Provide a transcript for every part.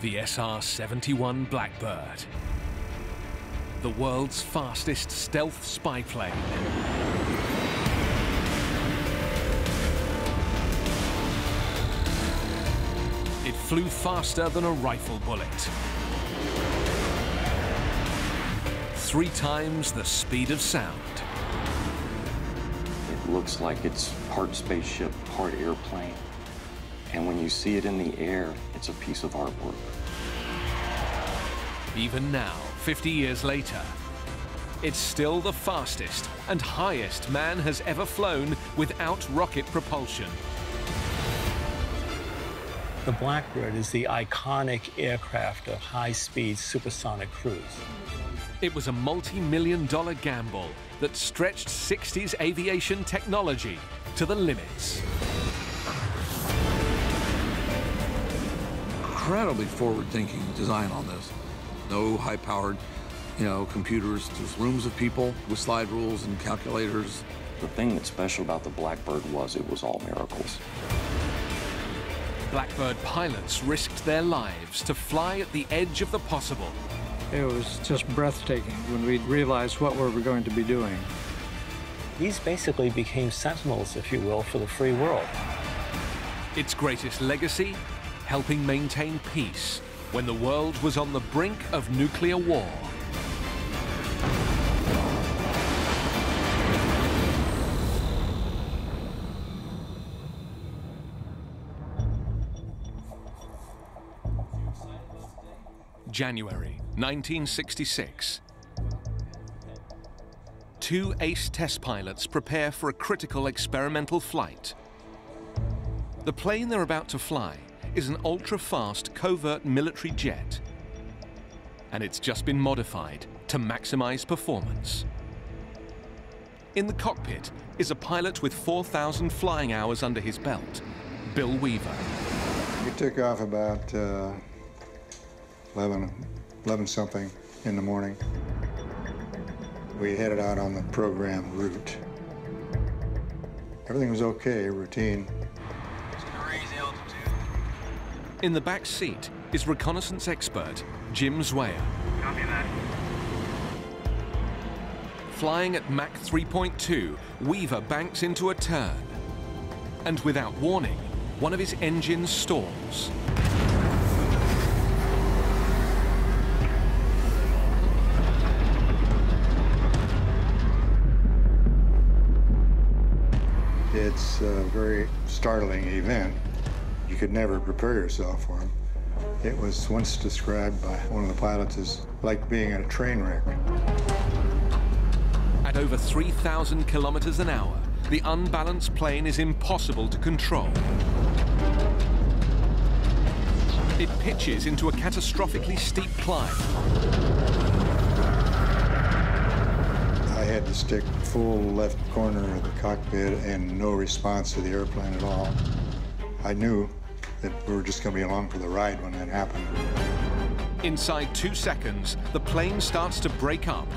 The SR-71 Blackbird, the world's fastest stealth spy plane. It flew faster than a rifle bullet. 3 times the speed of sound. It looks like it's part spaceship, part airplane. And when you see it in the air, it's a piece of artwork. Even now, 50 years later, it's still the fastest and highest man has ever flown without rocket propulsion. The Blackbird is the iconic aircraft of high-speed supersonic cruise. It was a multi-million-dollar gamble that stretched 60s aviation technology to the limits. Incredibly forward-thinking design on this. No high-powered, computers. There's rooms of people with slide rules and calculators. The thing that's special about the Blackbird was it was all miracles. Blackbird pilots risked their lives to fly at the edge of the possible. It was just breathtaking when we realized what we were going to be doing. These basically became sentinels, if you will, for the free world. Its greatest legacy? Helping maintain peace when the world was on the brink of nuclear war. January 1966. 2 ace test pilots prepare for a critical experimental flight. The plane they're about to fly is an ultra-fast covert military jet, and it's just been modified to maximize performance. In the cockpit is a pilot with 4,000 flying hours under his belt, Bill Weaver. We took off about 11 something in the morning. We headed out on the program route. Everything was okay, routine. In the back seat is reconnaissance expert Jim Zwayer. Copy that. Flying at Mach 3.2, Weaver banks into a turn. And without warning, one of his engines stalls. It's a very startling event. You could never prepare yourself for it. It was once described by one of the pilots as like being in a train wreck. At over 3,000 kilometers an hour, the unbalanced plane is impossible to control. It pitches into a catastrophically steep climb. I had to stick full left corner of the cockpit and no response to the airplane at all. I knew that we were just going to be along for the ride when that happened. Inside 2 seconds, the plane starts to break up.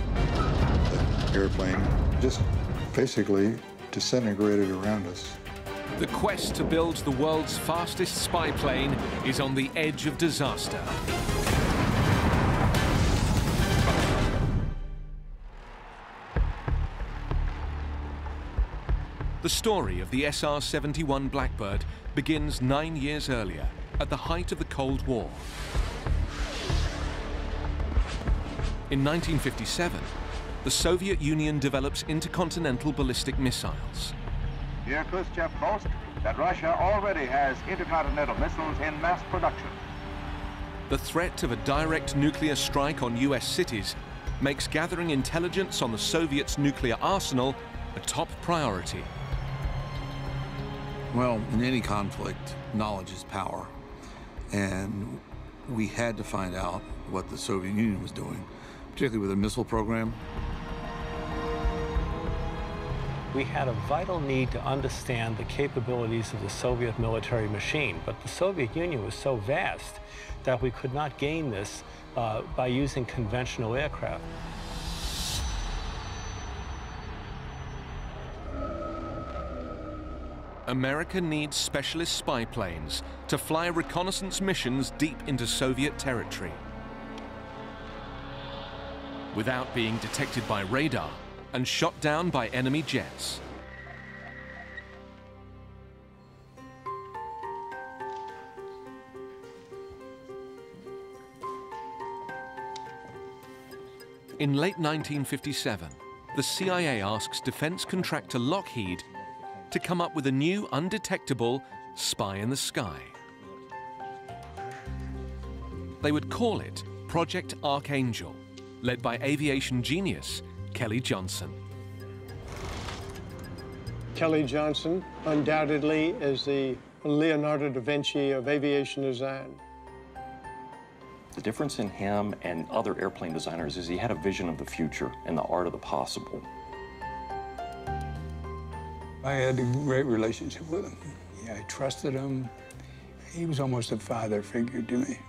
The airplane just basically disintegrated around us. The quest to build the world's fastest spy plane is on the edge of disaster. The story of the SR-71 Blackbird begins 9 years earlier, at the height of the Cold War. In 1957, the Soviet Union develops intercontinental ballistic missiles. Here, Khrushchev boasts that Russia already has intercontinental missiles in mass production. The threat of a direct nuclear strike on US cities makes gathering intelligence on the Soviets' nuclear arsenal a top priority. Well, in any conflict, knowledge is power. And we had to find out what the Soviet Union was doing, particularly with the missile program. We had a vital need to understand the capabilities of the Soviet military machine, but the Soviet Union was so vast that we could not gain this by using conventional aircraft. America needs specialist spy planes to fly reconnaissance missions deep into Soviet territory. Without being detected by radar and shot down by enemy jets. In late 1957, the CIA asks defense contractor Lockheed to come up with a new undetectable spy in the sky. They would call it Project Archangel, led by aviation genius Kelly Johnson. Kelly Johnson undoubtedly is the Leonardo da Vinci of aviation design. The difference in him and other airplane designers is he had a vision of the future and the art of the possible. I had a great relationship with him. Yeah, I trusted him. He was almost a father figure to me.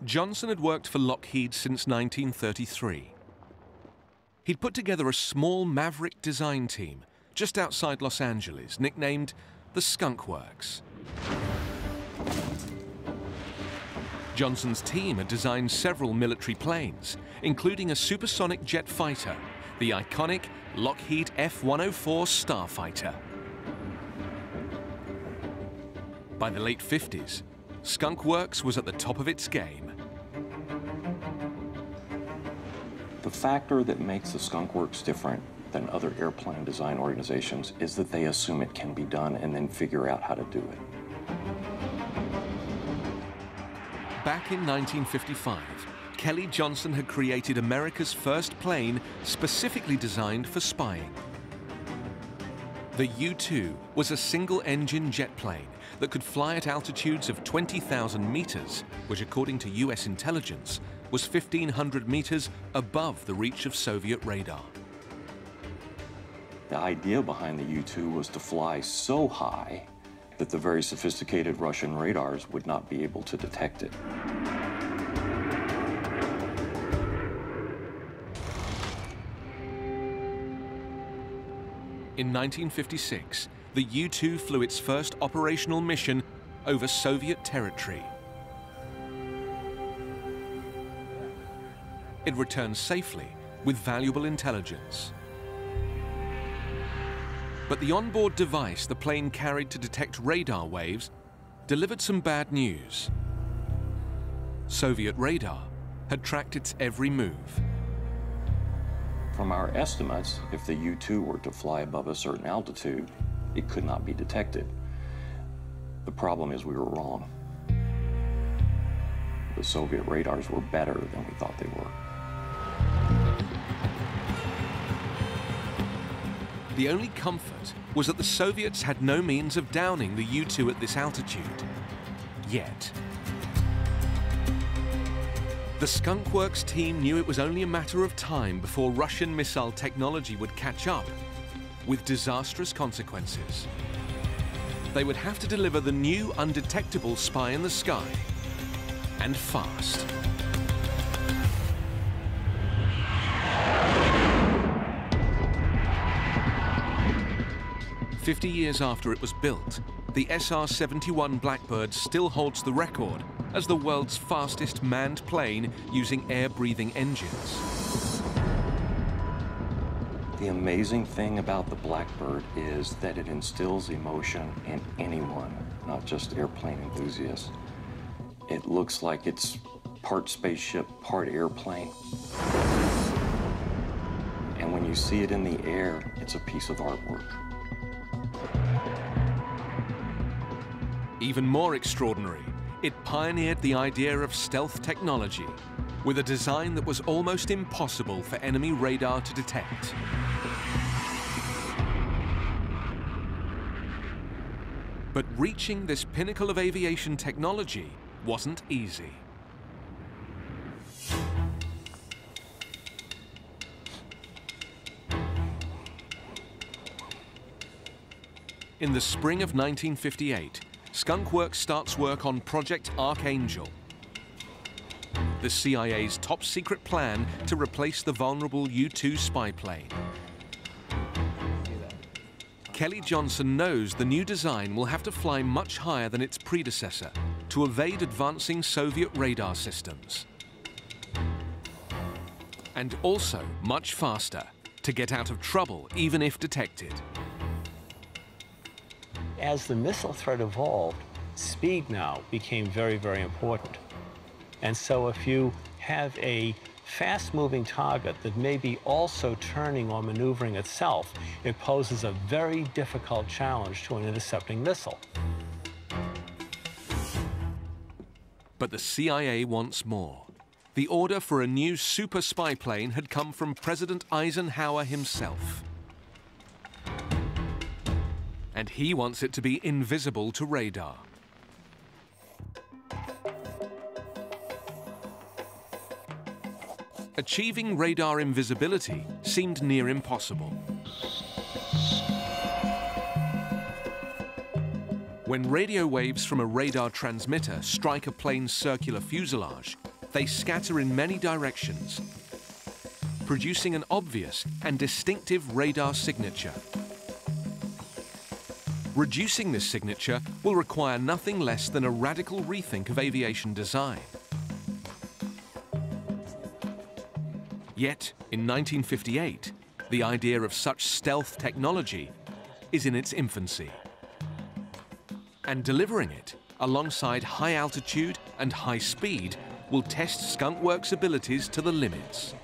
Johnson had worked for Lockheed since 1933. He'd put together a small maverick design team just outside Los Angeles, nicknamed the Skunk Works. Johnson's team had designed several military planes, including a supersonic jet fighter, the iconic Lockheed F-104 Starfighter. By the late 50s, Skunk Works was at the top of its game. The factor that makes the Skunk Works different than other airplane design organizations is that they assume it can be done and then figure out how to do it. Back in 1955, Kelly Johnson had created America's first plane specifically designed for spying. The U-2 was a single-engine jet plane that could fly at altitudes of 20,000 meters, which according to US intelligence was 1,500 meters above the reach of Soviet radar. The idea behind the U-2 was to fly so high that the very sophisticated Russian radars would not be able to detect it. In 1956, the U-2 flew its first operational mission over Soviet territory. It returned safely with valuable intelligence. But the onboard device the plane carried to detect radar waves delivered some bad news. Soviet radar had tracked its every move. From our estimates, if the U-2 were to fly above a certain altitude, it could not be detected. The problem is we were wrong. The Soviet radars were better than we thought they were. The only comfort was that the Soviets had no means of downing the U-2 at this altitude. Yet. The Skunk Works team knew it was only a matter of time before Russian missile technology would catch up, with disastrous consequences. They would have to deliver the new undetectable spy in the sky, and fast. "50 years after it was built, the SR-71 Blackbird still holds the record as the world's fastest manned plane using air-breathing engines. The amazing thing about the Blackbird is that it instills emotion in anyone, not just airplane enthusiasts. It looks like it's part spaceship, part airplane. And when you see it in the air, it's a piece of artwork. Even more extraordinary, it pioneered the idea of stealth technology, with a design that was almost impossible for enemy radar to detect. But reaching this pinnacle of aviation technology wasn't easy. In the spring of 1958, Skunk Works starts work on Project Archangel. the CIA's top-secret plan to replace the vulnerable U-2 spy plane. Kelly Johnson knows the new design will have to fly much higher than its predecessor to evade advancing Soviet radar systems. And also much faster to get out of trouble even if detected. As the missile threat evolved, speed now became very, very important. And so if you have a fast-moving target that may be also turning or maneuvering itself, it poses a very difficult challenge to an intercepting missile. But the CIA wants more. The order for a new super spy plane had come from President Eisenhower himself. And he wants it to be invisible to radar. Achieving radar invisibility seemed near impossible. When radio waves from a radar transmitter strike a plane's circular fuselage, they scatter in many directions, producing an obvious and distinctive radar signature. Reducing this signature will require nothing less than a radical rethink of aviation design. Yet, in 1958, the idea of such stealth technology is in its infancy. And delivering it, alongside high altitude and high speed, will test Skunk Works' abilities to the limits.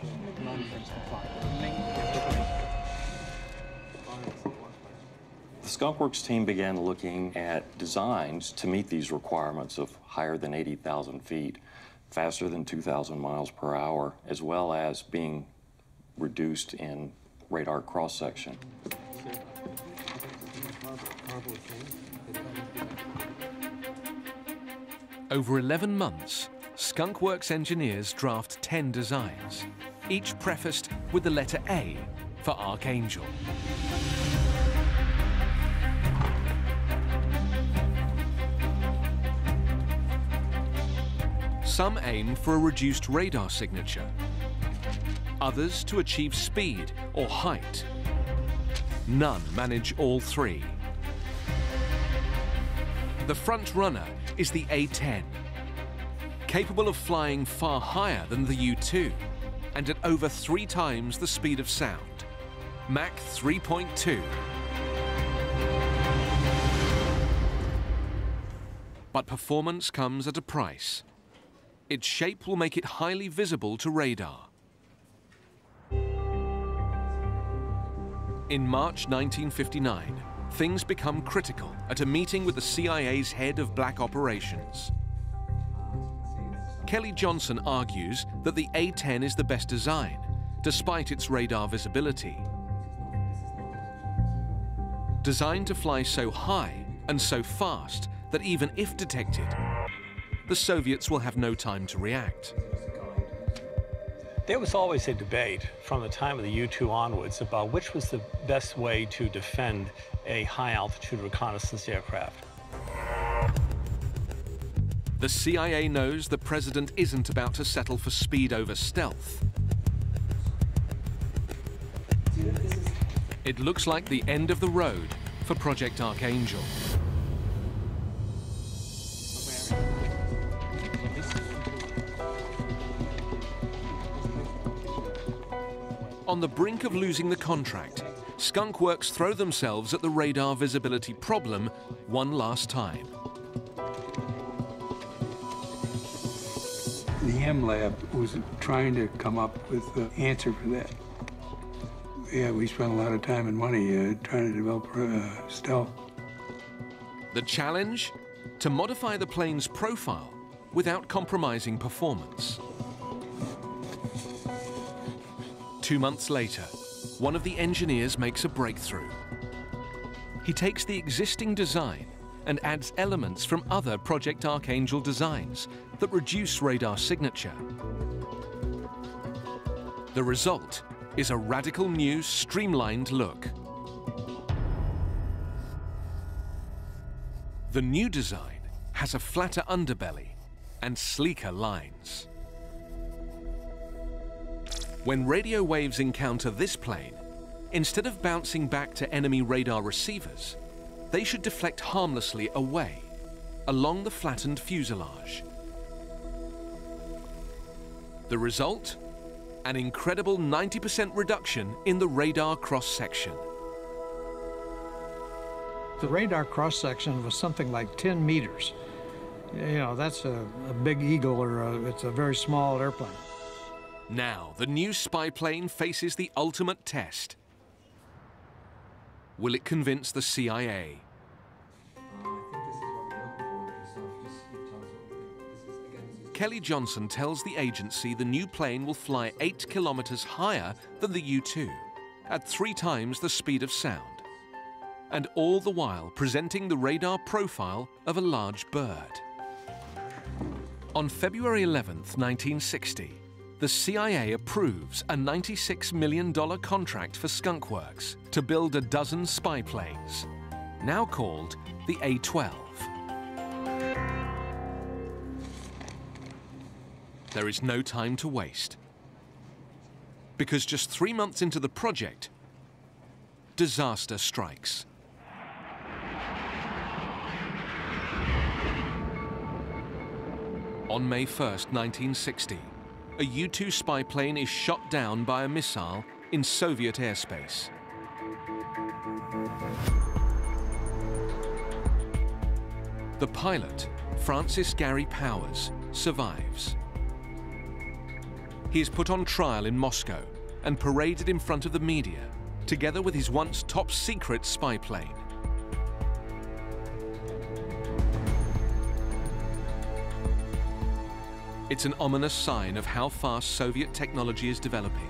The Skunk Works team began looking at designs to meet these requirements of higher than 80,000 feet, faster than 2,000 miles per hour, as well as being reduced in radar cross-section. Over 11 months, Skunk Works engineers draft 10 designs, each prefaced with the letter A for Archangel. Some aim for a reduced radar signature, others to achieve speed or height. None manage all three. The front runner is the A-10, capable of flying far higher than the U-2 and at over 3 times the speed of sound, Mach 3.2. But performance comes at a price. Its shape will make it highly visible to radar. In March 1959, things become critical at a meeting with the CIA's head of black operations. Kelly Johnson argues that the A-10 is the best design, despite its radar visibility. Designed to fly so high and so fast that even if detected, the Soviets will have no time to react. There was always a debate from the time of the U-2 onwards about which was the best way to defend a high-altitude reconnaissance aircraft. The CIA knows the president isn't about to settle for speed over stealth. It looks like the end of the road for Project Archangel. On the brink of losing the contract, Skunk Works throw themselves at the radar visibility problem one last time. The M Lab was trying to come up with the answer for that. Yeah, we spent a lot of time and money trying to develop stealth. The challenge? To modify the plane's profile without compromising performance. 2 months later, one of the engineers makes a breakthrough. He takes the existing design and adds elements from other Project Archangel designs that reduce radar signature. The result is a radical new, streamlined look. The new design has a flatter underbelly and sleeker lines. When radio waves encounter this plane, instead of bouncing back to enemy radar receivers, they should deflect harmlessly away, along the flattened fuselage. The result? An incredible 90% reduction in the radar cross-section. The radar cross-section was something like 10 meters. You know, that's a big eagle, or it's a very small airplane. Now, the new spy plane faces the ultimate test. Will it convince the CIA? Kelly Johnson tells the agency the new plane will fly 8 kilometers higher than the U-2, at 3 times the speed of sound, and all the while presenting the radar profile of a large bird. On February 11th, 1960, the CIA approves a $96 million contract for Skunk Works to build a dozen spy planes, now called the A-12. There is no time to waste, because just 3 months into the project, disaster strikes. On May 1st, 1960, a U-2 spy plane is shot down by a missile in Soviet airspace. The pilot, Francis Gary Powers, survives. He is put on trial in Moscow and paraded in front of the media, together with his once top-secret spy plane. It's an ominous sign of how fast Soviet technology is developing.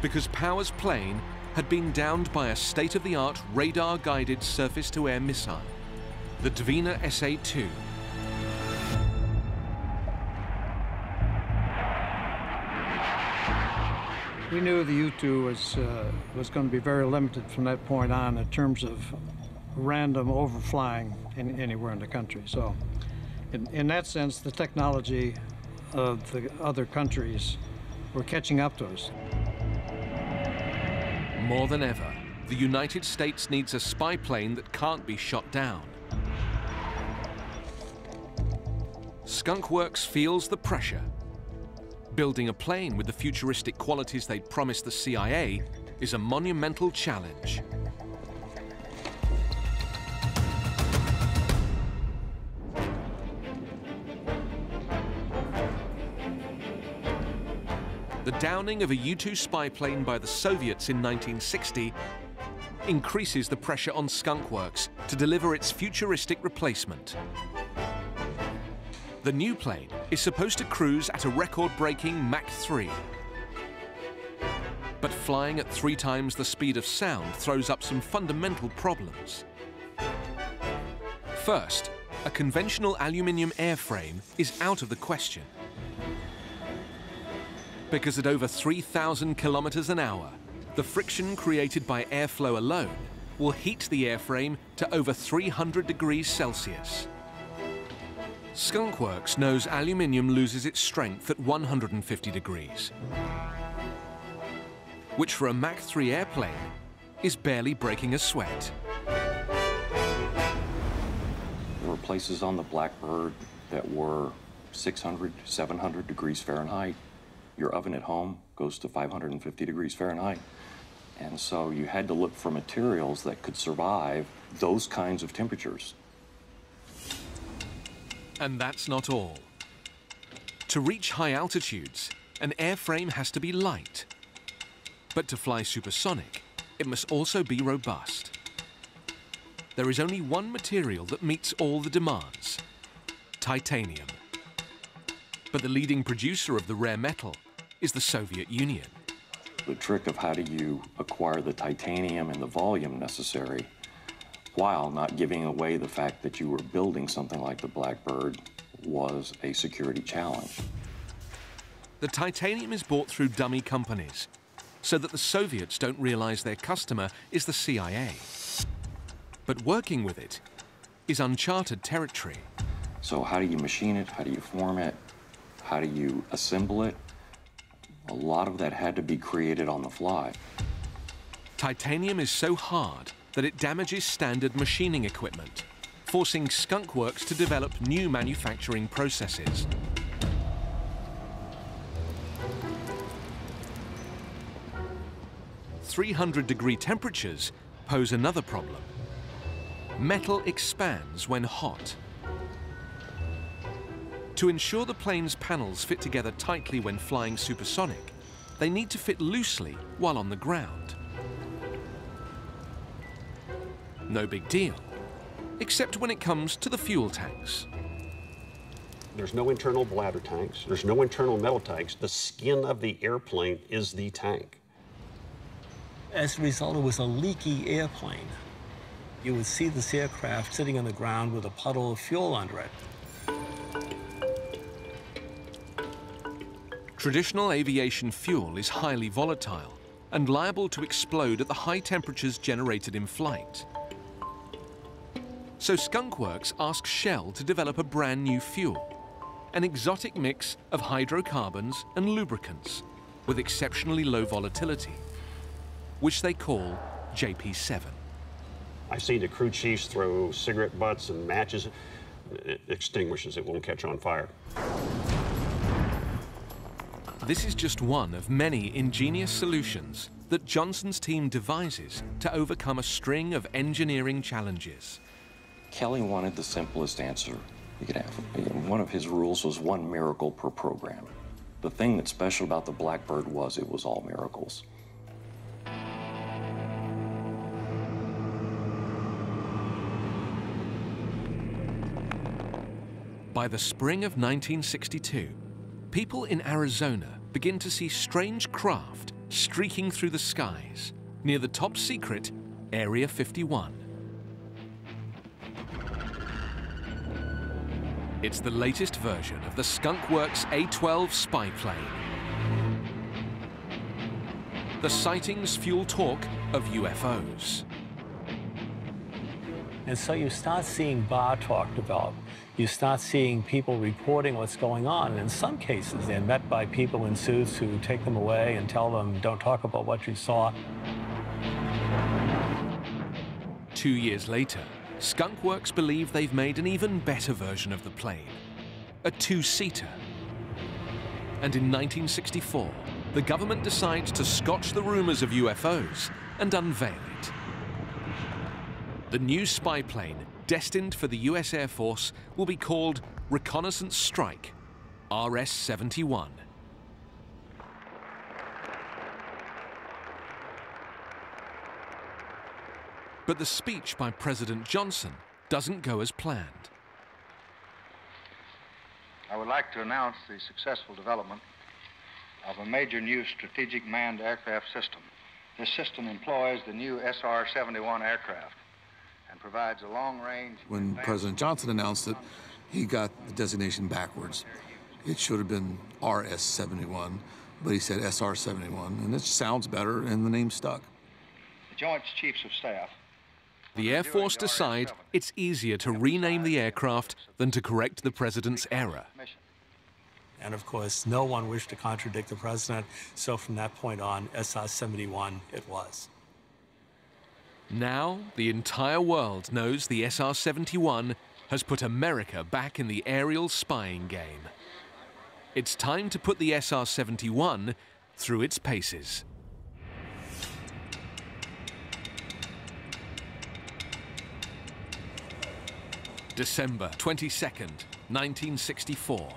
Because Powers' plane had been downed by a state-of-the-art radar-guided surface-to-air missile, the Dvina SA-2. We knew the U-2 was going to be very limited from that point on in terms of random overflying anywhere in the country. So in that sense, the technology of the other countries were catching up to us. More than ever, the United States needs a spy plane that can't be shot down. Skunk Works feels the pressure. Building a plane with the futuristic qualities they'd promised the CIA is a monumental challenge. The downing of a U-2 spy plane by the Soviets in 1960 increases the pressure on Skunk Works to deliver its futuristic replacement. The new plane is supposed to cruise at a record-breaking Mach 3. But flying at 3 times the speed of sound throws up some fundamental problems. First, a conventional aluminium airframe is out of the question, because at over 3,000 kilometers an hour, the friction created by airflow alone will heat the airframe to over 300 degrees Celsius. Skunk Works knows aluminium loses its strength at 150 degrees, which for a Mach 3 airplane is barely breaking a sweat. There were places on the Blackbird that were 600, 700 degrees Fahrenheit. Your oven at home goes to 550 degrees Fahrenheit. And so you had to look for materials that could survive those kinds of temperatures. And that's not all. To reach high altitudes, an airframe has to be light. But to fly supersonic, it must also be robust. There is only one material that meets all the demands: titanium. But the leading producer of the rare metal is the Soviet Union. The trick of how do you acquire the titanium and the volume necessary while not giving away the fact that you were building something like the Blackbird was a security challenge. The titanium is bought through dummy companies, so that the Soviets don't realize their customer is the CIA. But working with it is uncharted territory. So how do you machine it? How do you form it? How do you assemble it? A lot of that had to be created on the fly. Titanium is so hard that it damages standard machining equipment, forcing Skunk Works to develop new manufacturing processes. "300-degree temperatures pose another problem. Metal expands when hot. To ensure the plane's panels fit together tightly when flying supersonic, they need to fit loosely while on the ground. No big deal, except when it comes to the fuel tanks. There's no internal bladder tanks. There's no internal metal tanks. The skin of the airplane is the tank. As a result, it was a leaky airplane. You would see this aircraft sitting on the ground with a puddle of fuel under it. Traditional aviation fuel is highly volatile and liable to explode at the high temperatures generated in flight. So Skunk Works asked Shell to develop a brand new fuel, an exotic mix of hydrocarbons and lubricants with exceptionally low volatility, which they call JP7. I've seen the crew chiefs throw cigarette butts and matches. It extinguishes, it won't catch on fire. This is just one of many ingenious solutions that Johnson's team devises to overcome a string of engineering challenges. Kelly wanted the simplest answer you could have. One of his rules was one miracle per program. The thing that's special about the Blackbird was it was all miracles. By the spring of 1962, people in Arizona begin to see strange craft streaking through the skies near the top secret Area 51. It's the latest version of the Skunk Works A-12 spy plane. The sightings fuel talk of UFOs. And so you start seeing bar talk develop. You start seeing people reporting what's going on. And in some cases, they're met by people in suits who take them away and tell them, don't talk about what you saw. 2 years later, Skunk Works believe they've made an even better version of the plane, a two-seater. And in 1964, the government decides to scotch the rumors of UFOs and unveil it. The new spy plane, destined for the US Air Force, will be called Reconnaissance Strike, RS-71. But the speech by President Johnson doesn't go as planned. I would like to announce the successful development of a major new strategic manned aircraft system. This system employs the new SR-71 aircraft and provides a long-range... When President Johnson announced it, he got the designation backwards. It should have been RS-71, but he said SR-71, and it sounds better, and the name stuck. The Joint Chiefs of Staff... The Air Force decide it's easier to rename the aircraft than to correct the president's error. And of course, no one wished to contradict the president, so from that point on, SR-71 it was. Now, the entire world knows the SR-71 has put America back in the aerial spying game. It's time to put the SR-71 through its paces. December 22nd, 1964.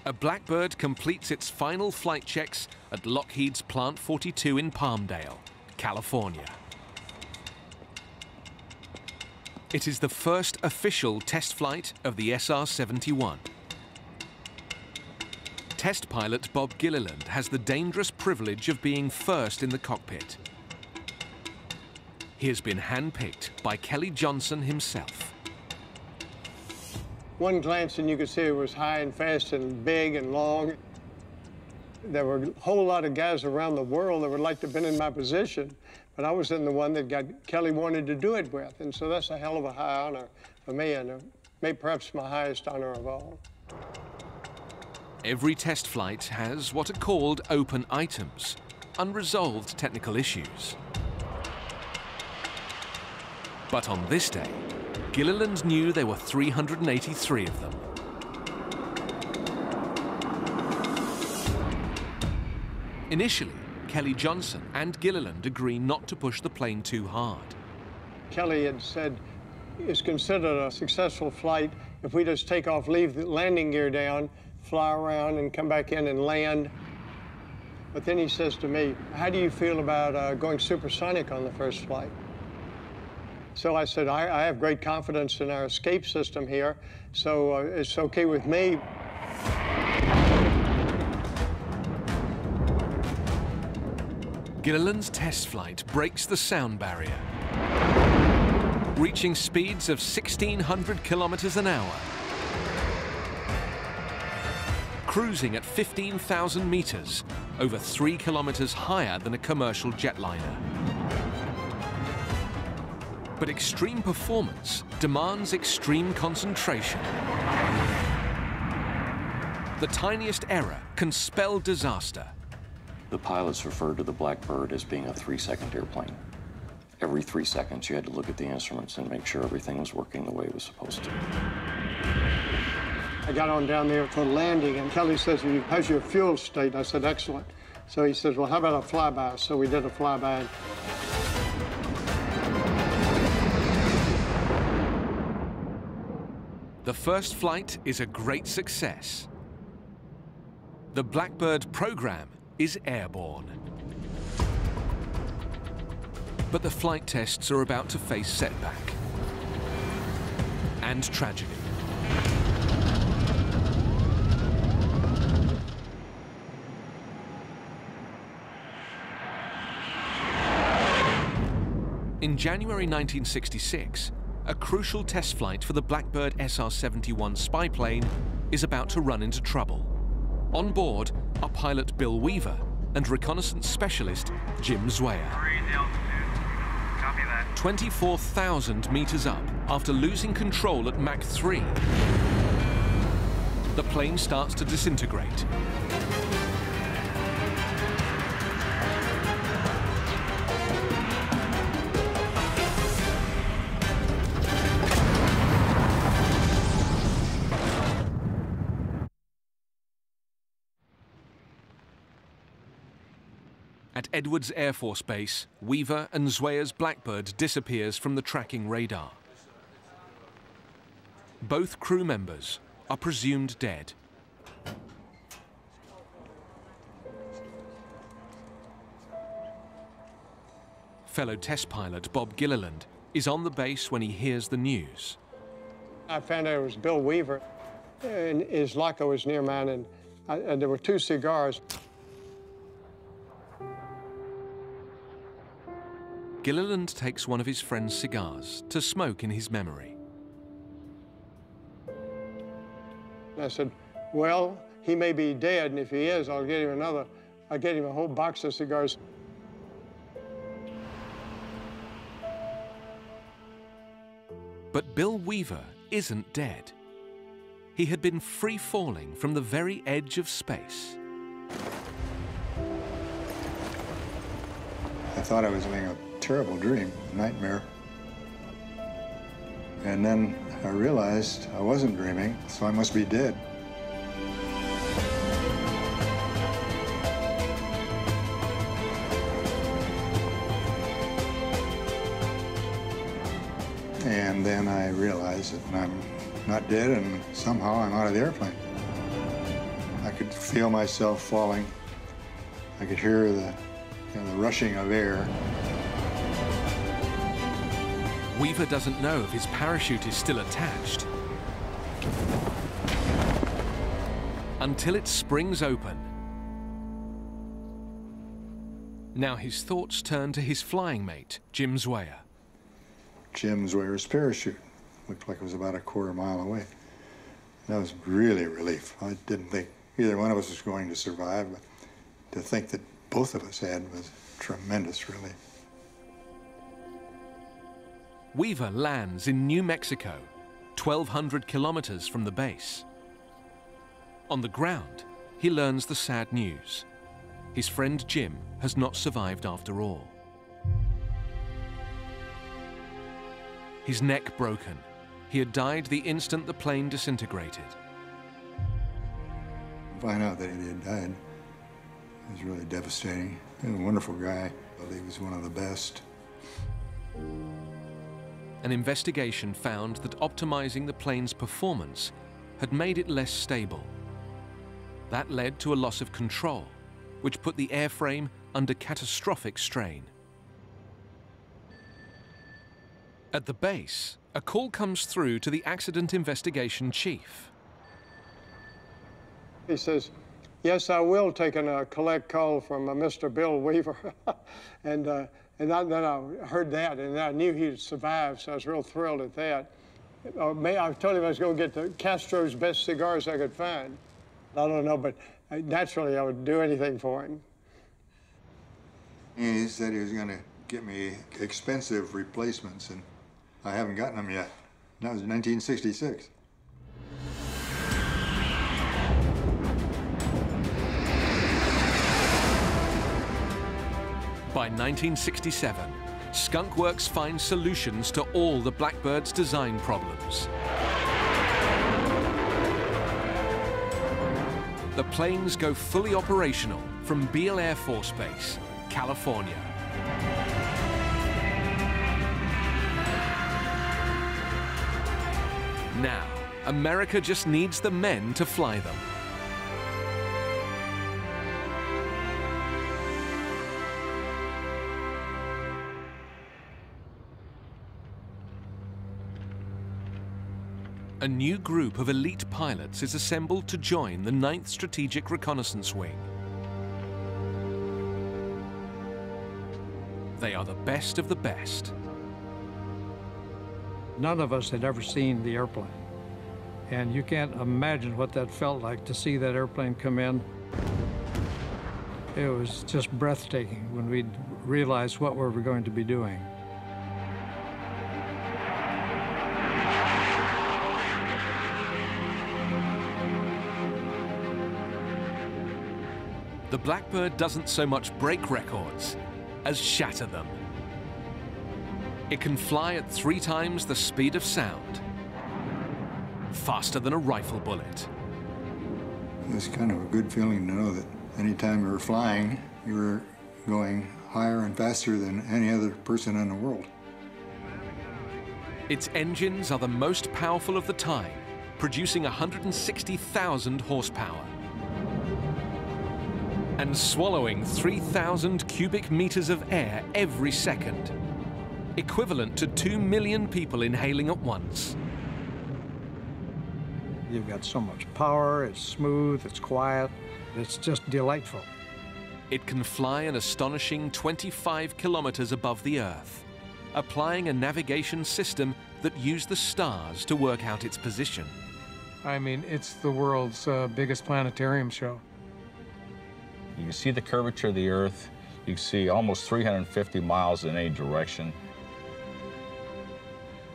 A Blackbird completes its final flight checks at Lockheed's Plant 42 in Palmdale, California. It is the first official test flight of the SR-71. Test pilot Bob Gilliland has the dangerous privilege of being first in the cockpit. He has been handpicked by Kelly Johnson himself. One glance and you could see it was high and fast and big and long. There were a whole lot of guys around the world that would like to have been in my position, but I was in the one that Kelly wanted to do it with, and so that's a hell of a high honor for me, and maybe perhaps my highest honor of all. Every test flight has what are called open items, unresolved technical issues. But on this day, Gilliland knew there were 383 of them. Initially, Kelly Johnson and Gilliland agree not to push the plane too hard. Kelly had said it's considered a successful flight if we just take off, leave the landing gear down, fly around and come back in and land. But then he says to me, how do you feel about going supersonic on the first flight? So I said, I have great confidence in our escape system here, so it's okay with me. Gilliland's test flight breaks the sound barrier, reaching speeds of 1,600 kilometers an hour, cruising at 15,000 meters, over 3 kilometers higher than a commercial jetliner. But extreme performance demands extreme concentration. The tiniest error can spell disaster. The pilots referred to the Blackbird as being a 3-second airplane. Every 3 seconds, you had to look at the instruments and make sure everything was working the way it was supposed to. I got on down there for landing, and Kelly says, how's your fuel state? I said, excellent. So he says, well, how about a flyby? So we did a flyby. The first flight is a great success. The Blackbird program is airborne. But the flight tests are about to face setback and tragedy. In January 1966, a crucial test flight for the Blackbird SR-71 spy plane is about to run into trouble. On board are pilot Bill Weaver and reconnaissance specialist Jim Zweyer. 24,000 meters up after losing control at Mach 3, the plane starts to disintegrate. At Edwards Air Force Base, Weaver and Zweyer's Blackbird disappears from the tracking radar. Both crew members are presumed dead. Fellow test pilot Bob Gilliland is on the base when he hears the news. I found out it was Bill Weaver, and his locker was near mine, and there were 2 cigars. Gilliland takes one of his friend's cigars to smoke in his memory. I said, well, he may be dead, and if he is, I'll get him a whole box of cigars. But Bill Weaver isn't dead. He had been free-falling from the very edge of space. I thought I was having a terrible dream, a nightmare. And then I realized I wasn't dreaming, so I must be dead. And then I realized that I'm not dead, and somehow I'm out of the airplane. I could feel myself falling. I could hear the rushing of air. Weaver doesn't know if his parachute is still attached until it springs open. Now his thoughts turn to his flying mate, Jim Zweyer. Jim Zweyer's parachute looked like it was about a quarter mile away. That was really a relief. I didn't think either one of us was going to survive, but to think that both of us had was tremendous relief. Weaver lands in New Mexico, 1,200 kilometers from the base. On the ground, he learns the sad news. His friend Jim has not survived after all. His neck broken. He had died the instant the plane disintegrated. To find out that he had died, it was really devastating. He was a wonderful guy, but he was one of the best. An investigation found that optimizing the plane's performance had made it less stable. That led to a loss of control, which put the airframe under catastrophic strain. At the base, a call comes through to the accident investigation chief. He says, yes, I will take a collect call from Mr. Bill Weaver. and then I heard that, and I knew he'd survived, so I was real thrilled at that. I told him I was going to get the Castro's best cigars I could find. I don't know, but naturally I would do anything for him. He said he was going to get me expensive replacements, and I haven't gotten them yet. That was 1966. By 1967, Skunk Works finds solutions to all the Blackbird's design problems. The planes go fully operational from Beale Air Force Base, California. Now, America just needs the men to fly them. A new group of elite pilots is assembled to join the 9th Strategic Reconnaissance Wing. They are the best of the best. None of us had ever seen the airplane. And you can't imagine what that felt like to see that airplane come in. It was just breathtaking when we realized what we were going to be doing. The Blackbird doesn't so much break records as shatter them. It can fly at 3 times the speed of sound, faster than a rifle bullet. It was kind of a good feeling to know that anytime you were flying, you were going higher and faster than any other person in the world. Its engines are the most powerful of the time, producing 160,000 horsepower. And swallowing 3,000 cubic meters of air every second, equivalent to 2 million people inhaling at once. You've got so much power, it's smooth, it's quiet, it's just delightful. It can fly an astonishing 25 kilometers above the Earth, applying a navigation system that used the stars to work out its position. I mean, it's the world's biggest planetarium show. You can see the curvature of the Earth. You can see almost 350 miles in any direction.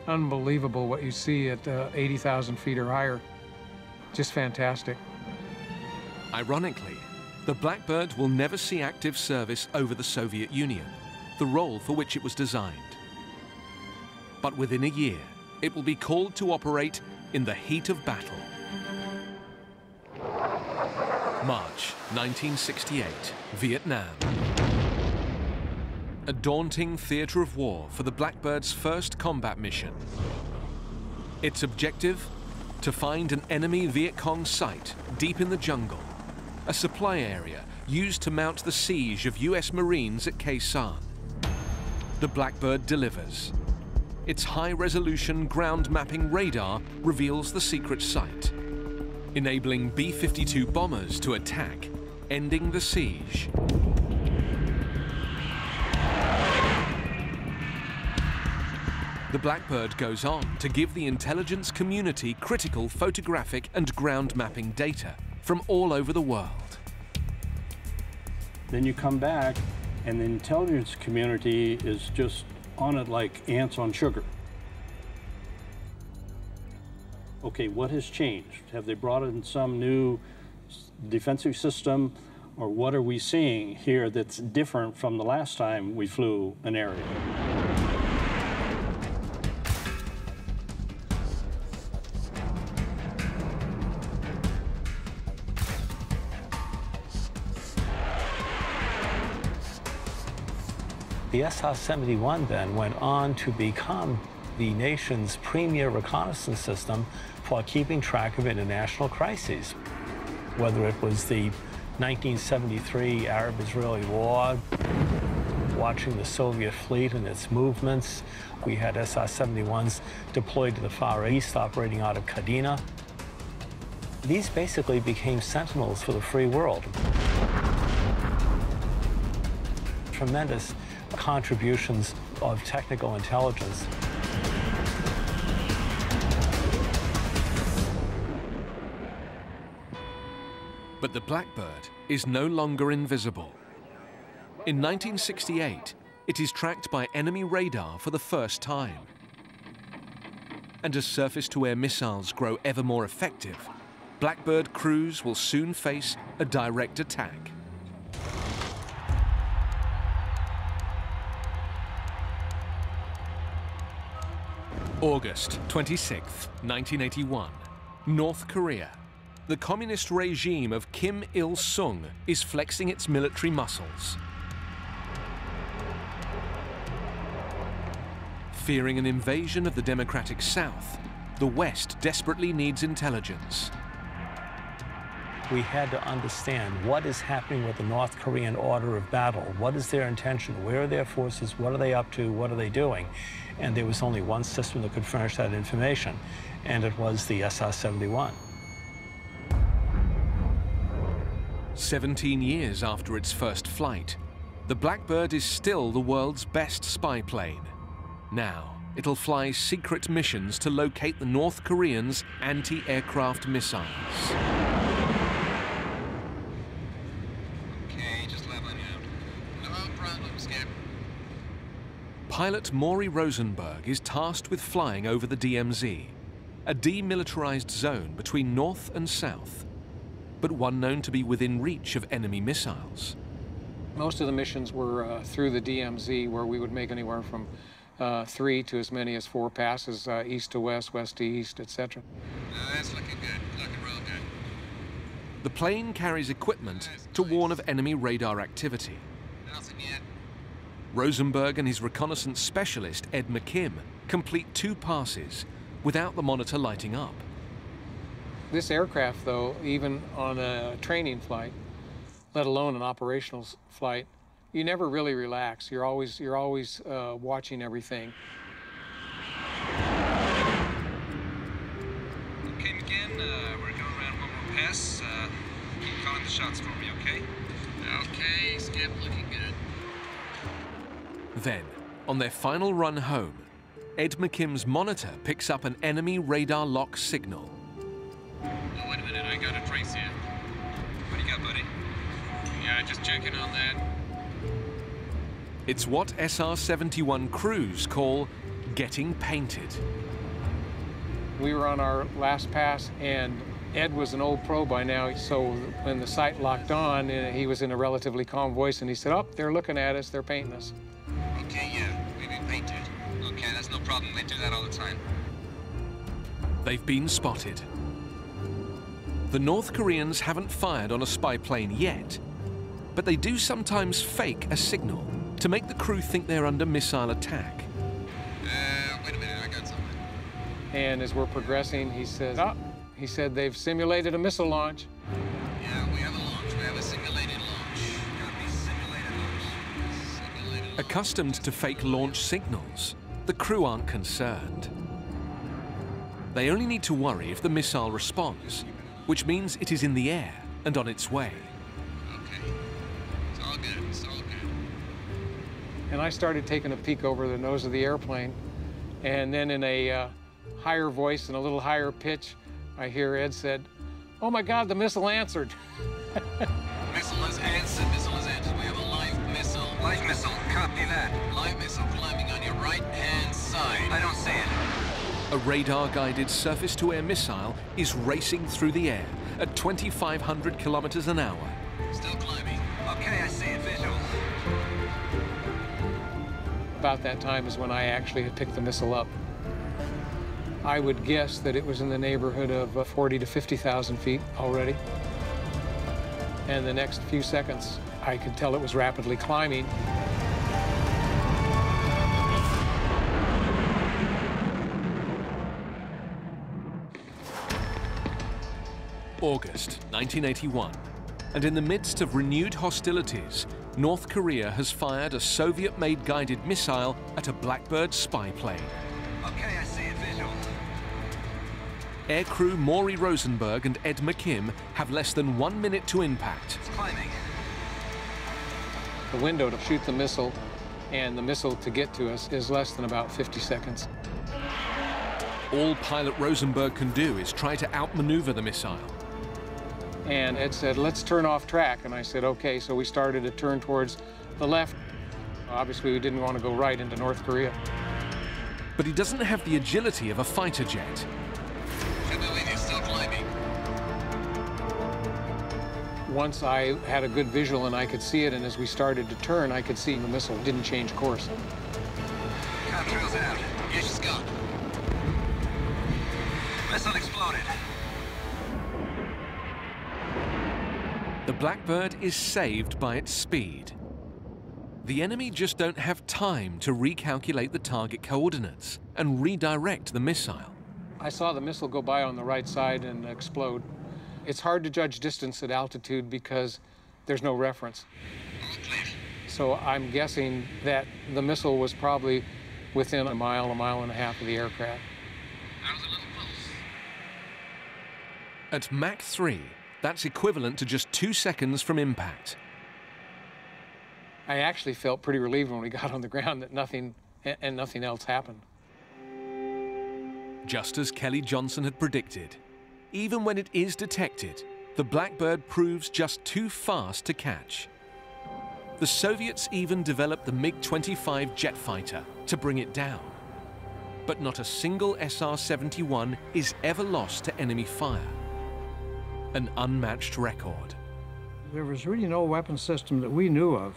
Unbelievable what you see at 80,000 feet or higher. Just fantastic. Ironically, the Blackbird will never see active service over the Soviet Union, the role for which it was designed. But within a year, it will be called to operate in the heat of battle. March 1968, Vietnam. A daunting theater of war for the Blackbird's first combat mission. Its objective? To find an enemy Viet Cong site deep in the jungle, a supply area used to mount the siege of US Marines at Khe Sanh. The Blackbird delivers. Its high-resolution ground mapping radar reveals the secret site, enabling B-52 bombers to attack, ending the siege. The Blackbird goes on to give the intelligence community critical photographic and ground mapping data from all over the world. Then you come back, and the intelligence community is just on it like ants on sugar. Okay, what has changed? Have they brought in some new defensive system, or what are we seeing here that's different from the last time we flew an area? The SR-71 then went on to become the nation's premier reconnaissance system for keeping track of international crises. Whether it was the 1973 Arab-Israeli War, watching the Soviet fleet and its movements. We had SR-71s deployed to the Far East, operating out of Kadena. These basically became sentinels for the free world. Tremendous contributions of technical intelligence. But the Blackbird is no longer invisible. In 1968, it is tracked by enemy radar for the first time. And as surface-to-air missiles grow ever more effective, Blackbird crews will soon face a direct attack. August 26, 1981, North Korea. The communist regime of Kim Il-sung is flexing its military muscles. Fearing an invasion of the democratic South, the West desperately needs intelligence. We had to understand what is happening with the North Korean order of battle. What is their intention? Where are their forces? What are they up to? What are they doing? And there was only one system that could furnish that information, and it was the SR-71. 17 years after its first flight, the Blackbird is still the world's best spy plane. Now, it'll fly secret missions to locate the North Koreans' anti-aircraft missiles. Okay, just leveling out. No problem, Skip. Pilot Maury Rosenberg is tasked with flying over the DMZ, a demilitarized zone between North and South, but one known to be within reach of enemy missiles. Most of the missions were through the DMZ, where we would make anywhere from 3 to as many as 4 passes, east to west, west to east, etc. That's looking good, looking real good. The plane carries equipment to warn of enemy radar activity. Nothing yet. Rosenberg and his reconnaissance specialist, Ed McKim, complete 2 passes without the monitor lighting up. This aircraft, though, even on a training flight, let alone an operational flight, you never really relax. You're always watching everything. Okay, McKinn, we're going around one more pass. Keep calling the shots for me, okay? Okay, Skip, looking good. Then, on their final run home, Ed McKim's monitor picks up an enemy radar lock signal. Oh, wait a minute, I got a trace here. What do you got, buddy? Yeah, just checking on that. It's what SR-71 crews call getting painted. We were on our last pass, and Ed was an old pro by now, so when the sight locked on, he was in a relatively calm voice, and he said, "Oh, they're looking at us, they're painting us." Okay, yeah, we've been painted. Okay, that's no problem, they do that all the time. They've been spotted. The North Koreans haven't fired on a spy plane yet, but they do sometimes fake a signal to make the crew think they're under missile attack. Wait a minute, I got something. And as we're progressing, he says, he said they've simulated a missile launch. Yeah, we have a launch. We have a simulated launch. Got me simulated launch. Simulated launch. Accustomed to fake launch signals, the crew aren't concerned. They only need to worry if the missile responds, which means it is in the air and on its way. Okay, it's all good, it's all good. And I started taking a peek over the nose of the airplane, and then in a higher voice and a little higher pitch, I hear Ed said, "Oh my God, the missile answered." Missile is answered, missile is answered. We have a live missile. Live missile, copy that. Live missile climbing on your right-hand side. I don't see it. A radar-guided surface-to-air missile is racing through the air, at 2,500 kilometers an hour. Still climbing. Okay, I see it visual. About that time is when I actually had picked the missile up. I would guess that it was in the neighborhood of 40 to 50,000 feet already. And the next few seconds, I could tell it was rapidly climbing. August 1981, and in the midst of renewed hostilities, North Korea has fired a Soviet-made guided missile at a Blackbird spy plane. Okay, I see it visual. Aircrew Maury Rosenberg and Ed McKim have less than 1 minute to impact. It's climbing. The window to shoot the missile and the missile to get to us is less than about 50 seconds. All pilot Rosenberg can do is try to outmaneuver the missile. And Ed said, let's turn off track. And I said, okay. So we started to turn towards the left. Obviously, we didn't want to go right into North Korea. But he doesn't have the agility of a fighter jet. I believe he's still climbing. Once I had a good visual and I could see it, and as we started to turn, I could see the missile didn't change course. Contrails out. Ish gone. Missile exploded. The Blackbird is saved by its speed. The enemy just don't have time to recalculate the target coordinates and redirect the missile. I saw the missile go by on the right side and explode. It's hard to judge distance at altitude because there's no reference. So I'm guessing that the missile was probably within a mile and a half of the aircraft. I was a little close. At Mach 3, that's equivalent to just 2 seconds from impact. I actually felt pretty relieved when we got on the ground that nothing else happened. Just as Kelly Johnson had predicted, even when it is detected, the Blackbird proves just too fast to catch. The Soviets even developed the MiG-25 jet fighter to bring it down. But not a single SR-71 is ever lost to enemy fire. An unmatched record. There was really no weapon system that we knew of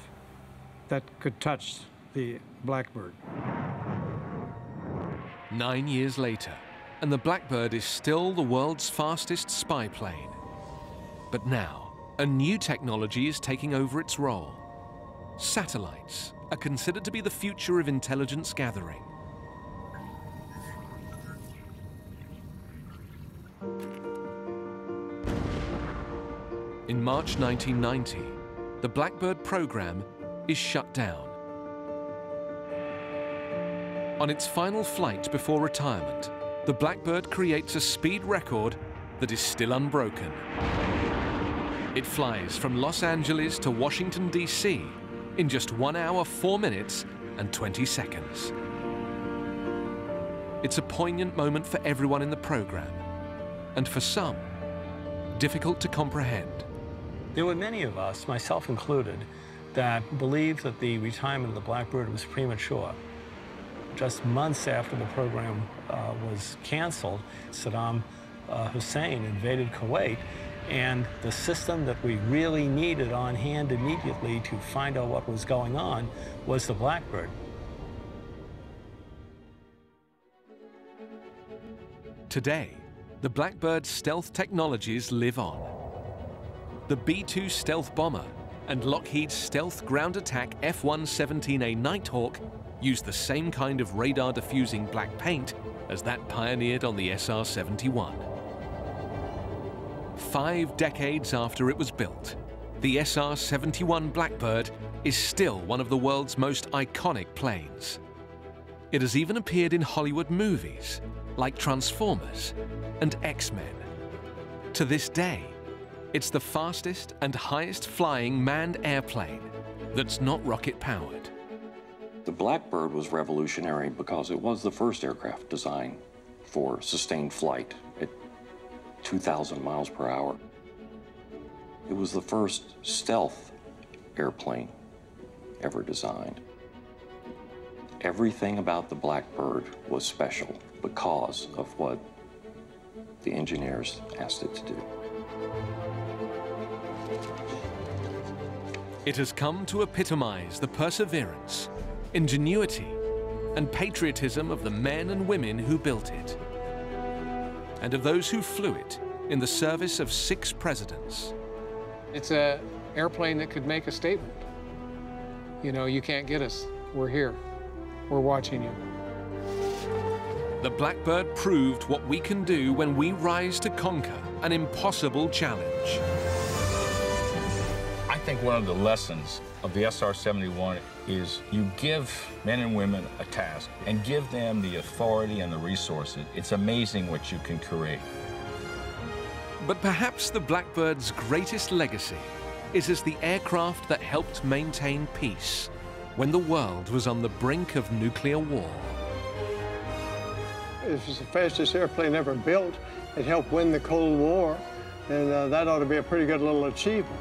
that could touch the Blackbird. 9 years later, and the Blackbird is still the world's fastest spy plane. But now, a new technology is taking over its role. Satellites are considered to be the future of intelligence gathering. In March 1990, the Blackbird program is shut down. On its final flight before retirement, the Blackbird creates a speed record that is still unbroken. It flies from Los Angeles to Washington, D.C. in just 1 hour, 4 minutes, and 20 seconds. It's a poignant moment for everyone in the program, and for some, difficult to comprehend. There were many of us, myself included, that believed that the retirement of the Blackbird was premature. Just months after the program was canceled, Saddam Hussein invaded Kuwait, and the system that we really needed on hand immediately to find out what was going on was the Blackbird. Today, the Blackbird's stealth technologies live on. The B-2 stealth bomber and Lockheed's stealth ground attack F-117A Nighthawk use the same kind of radar-diffusing black paint as that pioneered on the SR-71. 5 decades after it was built, the SR-71 Blackbird is still one of the world's most iconic planes. It has even appeared in Hollywood movies like Transformers and X-Men. To this day, it's the fastest and highest flying manned airplane that's not rocket-powered. The Blackbird was revolutionary because it was the first aircraft designed for sustained flight at 2,000 miles per hour. It was the first stealth airplane ever designed. Everything about the Blackbird was special because of what the engineers asked it to do. It has come to epitomize the perseverance, ingenuity, and patriotism of the men and women who built it, and of those who flew it in the service of 6 presidents. It's an airplane that could make a statement. You know, you can't get us. We're here. We're watching you. The Blackbird proved what we can do when we rise to conquer an impossible challenge. I think one of the lessons of the SR-71 is you give men and women a task and give them the authority and the resources. It's amazing what you can create. But perhaps the Blackbird's greatest legacy is as the aircraft that helped maintain peace when the world was on the brink of nuclear war. It was the fastest airplane ever built. It helped win the Cold War, and that ought to be a pretty good little achievement.